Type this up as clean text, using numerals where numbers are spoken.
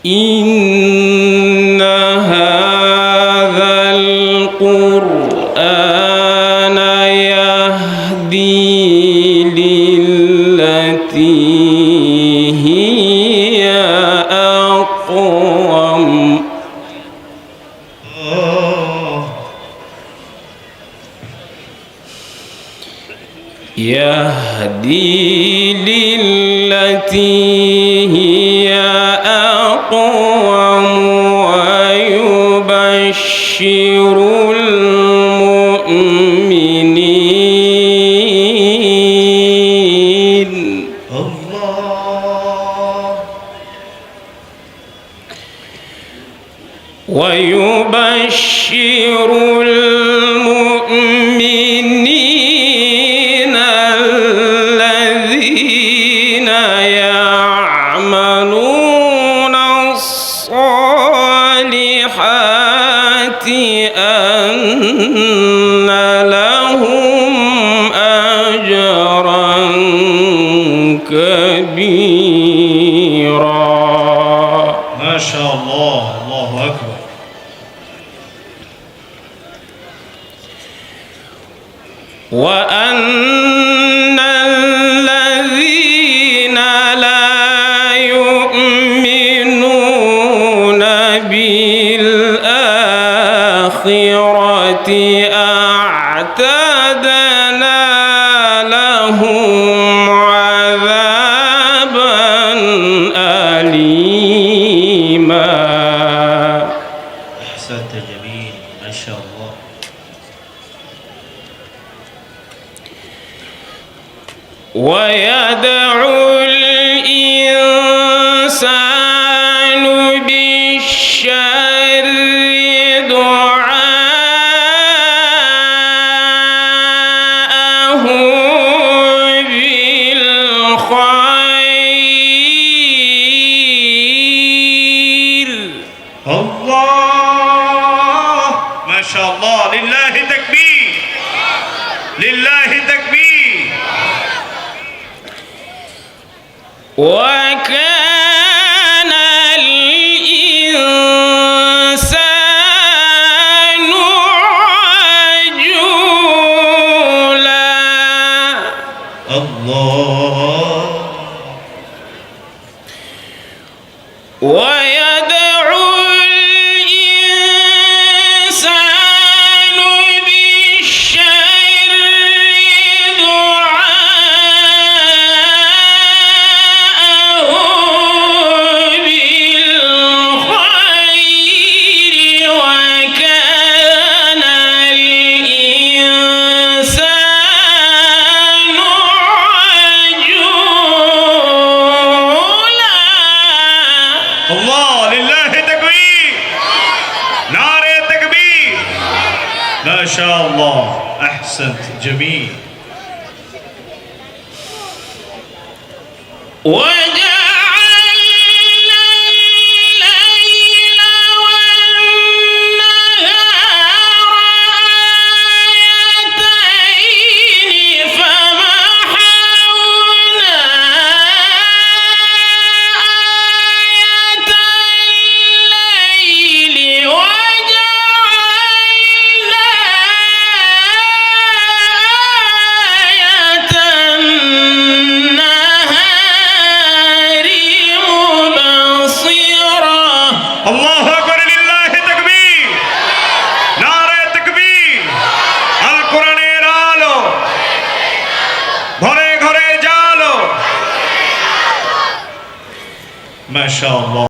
إن هذا القرآن يهدي للتي هي أقوم يهدي للتي هي أقوم ويبشر المؤمنين ويبشر المؤمنين الذين يعملون الصالحات أن لهم أجرا كبيرا. ما شاء الله، الله أكبر. وأن الذين لا يؤمنون بالآخرة أعتدنا لهم عذابا أليما. أحسنت جميل، ما شاء الله. ويدعو الإنسان بالشر دعاءه بالخير. الله، ما شاء الله. لله تكبير، لله تكبير. وكان الإنسان عجولا. الله. ويدعو الإنسان بالشر دعاءه بالخير. وكان الإنسان عجولا. الله، لله تكبير، نعرة تكبير. ما شاء الله، أحسنت جميل. وجعلنا الليل والنهار آيتين فمحونا آية الليل وجعلنا آية النهار مبصرة. الله أكبر، لله تكبير، নারে তাকবীর। আল কোরআনের আলো ঘরে ঘরে জালো। মাশাআল্লাহ।